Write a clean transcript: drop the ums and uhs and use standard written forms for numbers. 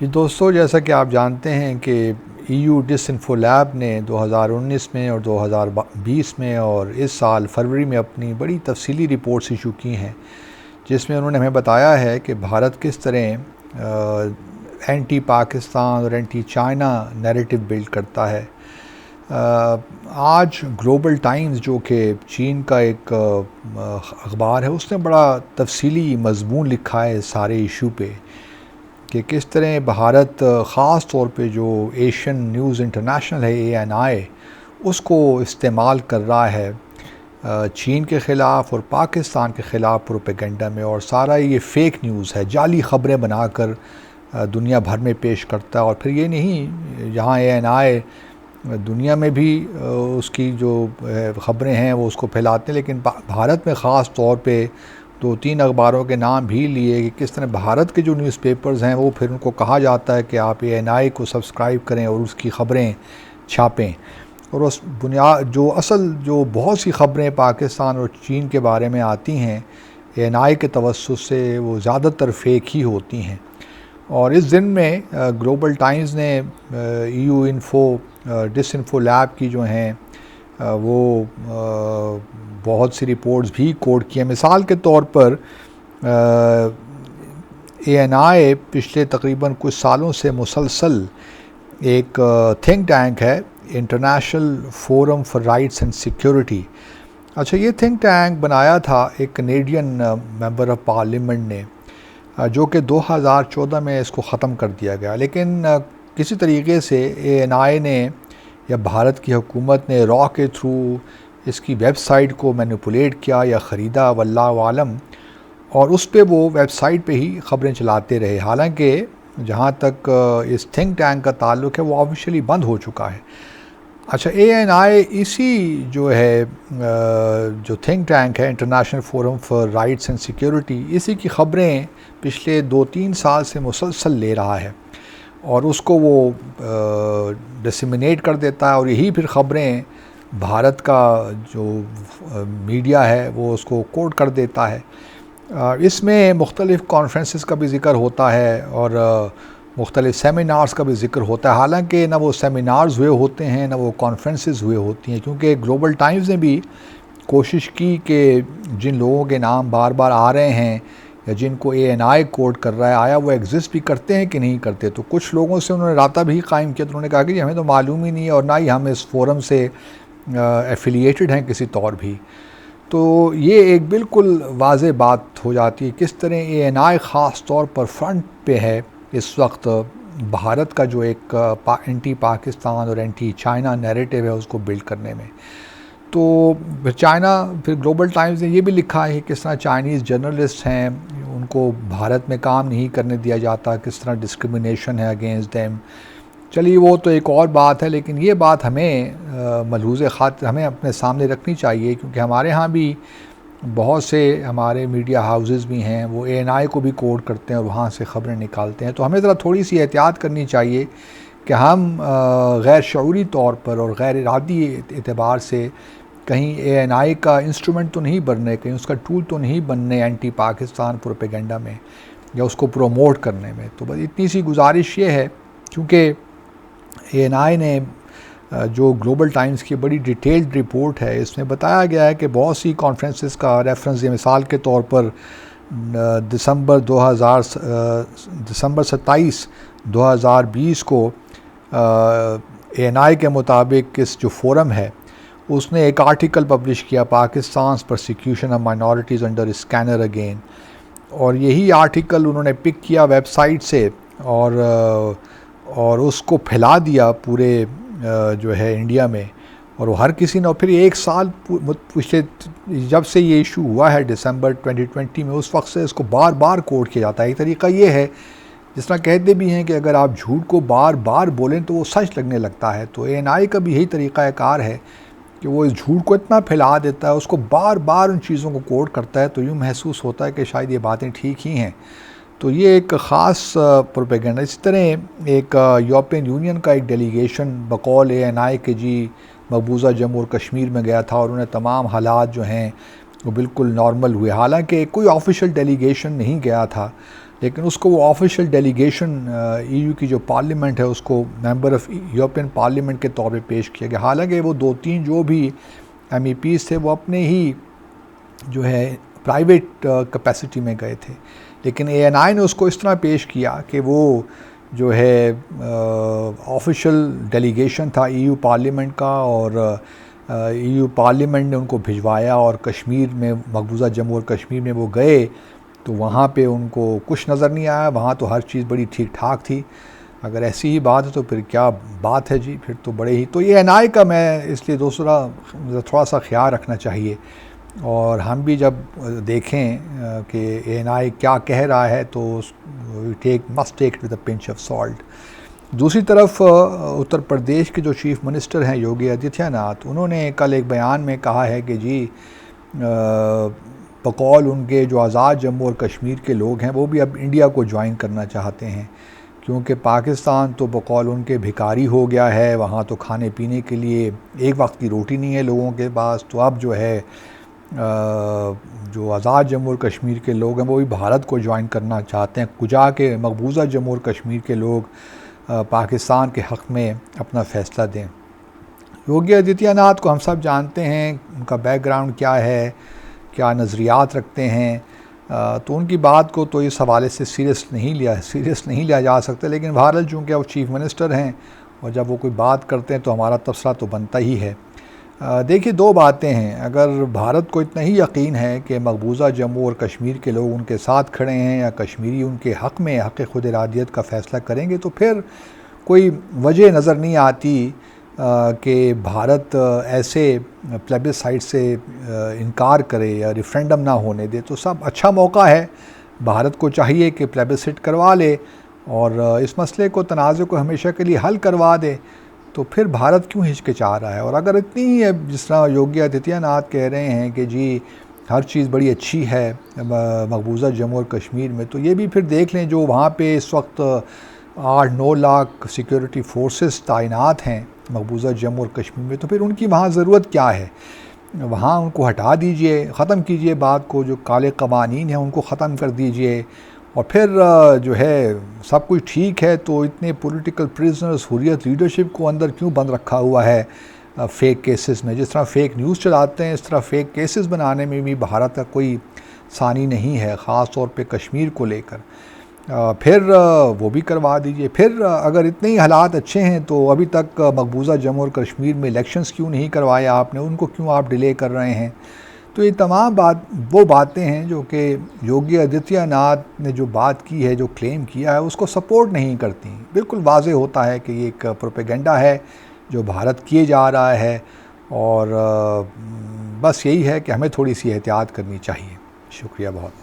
जी दोस्तों, जैसा कि आप जानते हैं कि ईयू डिसइंफो लैब ने 2019 में और 2020 में और इस साल फरवरी में अपनी बड़ी तफसीली रिपोर्ट्स इशू की हैं, जिसमें उन्होंने हमें बताया है कि भारत किस तरह एंटी पाकिस्तान और एंटी चाइना नैरेटिव बिल्ड करता है। आज ग्लोबल टाइम्स, जो कि चीन का एक अखबार है, उसने बड़ा तफसीली मजमून लिखा है इस सारे इशू पे कि किस तरह भारत ख़ास तौर पे जो एशियन न्यूज़ इंटरनेशनल है ANI, उसको इस्तेमाल कर रहा है चीन के ख़िलाफ़ और पाकिस्तान के ख़िलाफ़ प्रोपेगेंडा में। और सारा ये फ़ेक न्यूज़ है, जाली ख़बरें बनाकर दुनिया भर में पेश करता है। और फिर ये नहीं, यहाँ ANI दुनिया में भी उसकी जो ख़बरें हैं वो उसको फैलाते हैं, लेकिन भारत में ख़ास तौर पे 2-3 अखबारों के नाम भी लिए कि किस तरह भारत के जो न्यूज़पेपर्स हैं वो फिर उनको कहा जाता है कि आप ANI को सब्सक्राइब करें और उसकी ख़बरें छापें। और उस बुनियाद जो बहुत सी ख़बरें पाकिस्तान और चीन के बारे में आती हैं ANI के तवस्सुत से, वो ज़्यादातर फ़ेक ही होती हैं। और इस दिन में ग्लोबल टाइम्स ने ईयू डिसइंफो लैब की जो हैं वो बहुत सी रिपोर्ट्स भी कोट किए। मिसाल के तौर पर ANI पिछले तकरीबन कुछ सालों से मुसलसल एक थिंक टैंक है, international forum for rights and security. अच्छा, ये थिंक टैंक बनाया था एक कनेडियन मेंबर ऑफ पार्लियामेंट ने, जो कि 2014 में इसको ख़त्म कर दिया गया। लेकिन किसी तरीके से ANI ने या भारत की हुकूमत ने रॉ के थ्रू इसकी वेबसाइट को मैनिपुलेट किया या ख़रीदा, वल्लाहु आलम, और उस पे वो वेबसाइट पे ही ख़बरें चलाते रहे। हालांकि जहाँ तक इस थिंक टैंक का ताल्लुक़ है वो ऑफिशियली बंद हो चुका है। अच्छा, ANI इसी जो है जो थिंक टैंक है, international forum for rights and security, इसी की ख़बरें पिछले 2-3 साल से मुसलसल ले रहा है और उसको वो डिसमिनेट कर देता है। और यही फिर ख़बरें भारत का जो मीडिया है वो उसको कोट कर देता है। इसमें मुख्तलिफ़ कॉन्फ्रेंसेस का भी ज़िक्र होता है और मुख्तलिफ़ सेमिनार्स का भी ज़िक्र होता है। हालांकि ना वो सेमिनार्स हुए होते हैं ना वो कॉन्फ्रेंसेस हुए होती हैं, क्योंकि ग्लोबल टाइम्स ने भी कोशिश की कि जिन लोगों के नाम बार बार आ रहे हैं या जिनको ANI कोट कर रहा है, आया वो एग्जिस्ट भी करते हैं कि नहीं करते। तो कुछ लोगों से उन्होंने राब्ता भी कायम किया, तो उन्होंने कहा कि हमें तो मालूम ही नहीं है और ना ही हम इस फोरम से एफिलिएटेड हैं किसी तौर भी। तो ये एक बिल्कुल वाज़ेह बात हो जाती है किस तरह ANI ख़ास तौर पर फ्रंट पे है इस वक्त भारत का जो एक एंटी पाकिस्तान और एंटी चाइना नैरेटिव है उसको बिल्ड करने में। तो फिर ग्लोबल टाइम्स ने ये भी लिखा है कि किस तरह चाइनीज़ जर्नलिस्ट हैं, उनको भारत में काम नहीं करने दिया जाता, किस तरह डिस्क्रिमिनेशन है अगेंस्ट देम। चलिए वो तो एक और बात है, लेकिन ये बात हमें मलहूज़ ख़ातिर हमें अपने सामने रखनी चाहिए, क्योंकि हमारे यहाँ भी बहुत से हमारे मीडिया हाउसेस भी हैं, वो ANI को भी कोट करते हैं और वहाँ से ख़बरें निकालते हैं। तो हमें ज़रा थोड़ी सी एहतियात करनी चाहिए कि हम गैर शऊरी तौर पर और गैर इरादी एतबार से कहीं ANI का इंस्ट्रूमेंट तो नहीं बनने, कहीं उसका टूल तो नहीं बनने एंटी पाकिस्तान प्रोपेगेंडा में या उसको प्रोमोट करने में। तो बस इतनी सी गुजारिश ये है, क्योंकि ANI ने जो ग्लोबल टाइम्स की बड़ी डिटेल्ड रिपोर्ट है, इसमें बताया गया है कि बहुत सी कॉन्फ्रेंसेस का रेफरेंस, मिसाल के तौर पर दिसंबर 27 2020 को ANI के मुताबिक इस जो फोरम है उसने एक आर्टिकल पब्लिश किया, Pakistan persecution of minorities under scanner again. और यही आर्टिकल उन्होंने पिक किया वेबसाइट से और उसको फैला दिया पूरे जो है इंडिया में। और वो हर किसी ने, फिर एक साल पिछले जब से ये इशू हुआ है दिसंबर 2020 में, उस वक्त से इसको बार बार कोट किया जाता है। एक तरीका ये है, जिस तरह कहते भी हैं कि अगर आप झूठ को बार बार बोलें तो वो सच लगने लगता है। तो ANI का भी यही तरीक़ा कार है कि वो इस झूठ को इतना फैला देता है, उसको बार बार उन चीज़ों को कोट करता है, तो यूँ महसूस होता है कि शायद ये बातें ठीक ही हैं। तो ये एक ख़ास प्रोपेगेंडा। इसी तरह एक यूरोपियन यूनियन का एक डेलीगेशन बकौल ANI के जी मकबूजा जम्मू और कश्मीर में गया था और उन्हें तमाम हालात जो हैं वो बिल्कुल नॉर्मल हुए। हालांकि कोई ऑफिशियल डेलीगेशन नहीं गया था, लेकिन उसको वो ऑफिशियल डेलीगेशन EU की जो पार्लियामेंट है उसको मेंबर ऑफ यूरोपियन पार्लियामेंट के तौर पे पेश किया गया। हालांकि वो 2-3 जो भी MEPs थे वो अपने ही जो है प्राइवेट कैपेसिटी में गए थे, लेकिन ANI ने उसको इस तरह पेश किया कि वो जो है ऑफिशियल डेलीगेशन था EU पार्लियामेंट का, और EU पार्लियामेंट ने उनको भिजवाया और कश्मीर में, मकबूजा जम्मू और कश्मीर में वो गए तो वहाँ पे उनको कुछ नज़र नहीं आया। वहाँ तो हर चीज़ बड़ी ठीक ठाक थी। अगर ऐसी ही बात है तो फिर क्या बात है जी, फिर तो बड़े ही, तो ANI का मैं इसलिए दूसरा थोड़ा सा ख्याल रखना चाहिए, और हम भी जब देखें कि ANI क्या कह रहा है तो must take with a pinch of salt. दूसरी तरफ उत्तर प्रदेश के जो चीफ़ मिनिस्टर हैं योगी आदित्यनाथ, उन्होंने कल एक बयान में कहा है कि जी बकौल उनके जो आज़ाद जम्मू और कश्मीर के लोग हैं वो भी अब इंडिया को ज्वाइन करना चाहते हैं, क्योंकि पाकिस्तान तो बकौल उनके भिखारी हो गया है। वहाँ तो खाने पीने के लिए एक वक्त की रोटी नहीं है लोगों के पास। तो अब जो है जो आज़ाद जम्मू और कश्मीर के लोग हैं वो भी भारत को ज्वाइन करना चाहते हैं, कुजा के मकबूजा जम्मू और कश्मीर के लोग पाकिस्तान के हक़ में अपना फ़ैसला दें। योगी आदित्यनाथ को हम सब जानते हैं, उनका बैकग्राउंड क्या है, क्या नज़रियात रखते हैं, तो उनकी बात को तो इस हवाले से सीरियस नहीं लिया जा सकता। लेकिन बहरहाल चूँकि वो चीफ़ मिनिस्टर हैं और जब वो कोई बात करते हैं तो हमारा तबसरा तो बनता ही है। देखिए, दो बातें हैं। अगर भारत को इतना ही यकीन है कि मकबूजा जम्मू और कश्मीर के लोग उनके साथ खड़े हैं या कश्मीरी उनके हक़ में हक़ खुद इरादियत का फ़ैसला करेंगे, तो फिर कोई वजह नज़र नहीं आती कि भारत ऐसे प्लेबिसाइट से इनकार करे या रेफरेंडम ना होने दे। तो सब अच्छा मौका है, भारत को चाहिए कि प्लेबिसाइट करवा ले और इस मसले को, तनाज़े को हमेशा के लिए हल करवा दे। तो फिर भारत क्यों हिचकिचा रहा है? और अगर इतनी ही है जिस तरह योगी आदित्यनाथ कह रहे हैं कि जी हर चीज़ बड़ी अच्छी है मकबूजा जम्मू और कश्मीर में, तो ये भी फिर देख लें जो वहाँ पे इस वक्त 8-9 लाख सिक्योरिटी फोर्सेस तैनात हैं मकबूजा जम्मू और कश्मीर में, तो फिर उनकी वहाँ ज़रूरत क्या है? वहाँ उनको हटा दीजिए, ख़त्म कीजिए बात को, जो काले कवानीन हैं उनको ख़त्म कर दीजिए, और फिर जो है सब कुछ ठीक है। तो इतने पॉलिटिकल प्रिजनर्स, हुर्रियत लीडरशिप को अंदर क्यों बंद रखा हुआ है फ़ेक केसेस में? जिस तरह फ़ेक न्यूज़ चलाते हैं इस तरह फ़ेक केसेस बनाने में भी भारत का कोई सानी नहीं है, ख़ास तौर पे कश्मीर को लेकर। फिर वो भी करवा दीजिए। फिर अगर इतने ही हालात अच्छे हैं तो अभी तक मकबूजा जम्मू और कश्मीर में इलेक्शंस क्यों नहीं करवाए आपने, उनको क्यों आप डिले कर रहे हैं? तो ये तमाम वो बातें हैं जो कि योगी आदित्यनाथ ने जो बात की है, जो क्लेम किया है, उसको सपोर्ट नहीं करती। बिल्कुल वाज़ेह होता है कि ये एक प्रोपेगेंडा है जो भारत किए जा रहा है, और बस यही है कि हमें थोड़ी सी एहतियात करनी चाहिए। शुक्रिया बहुत।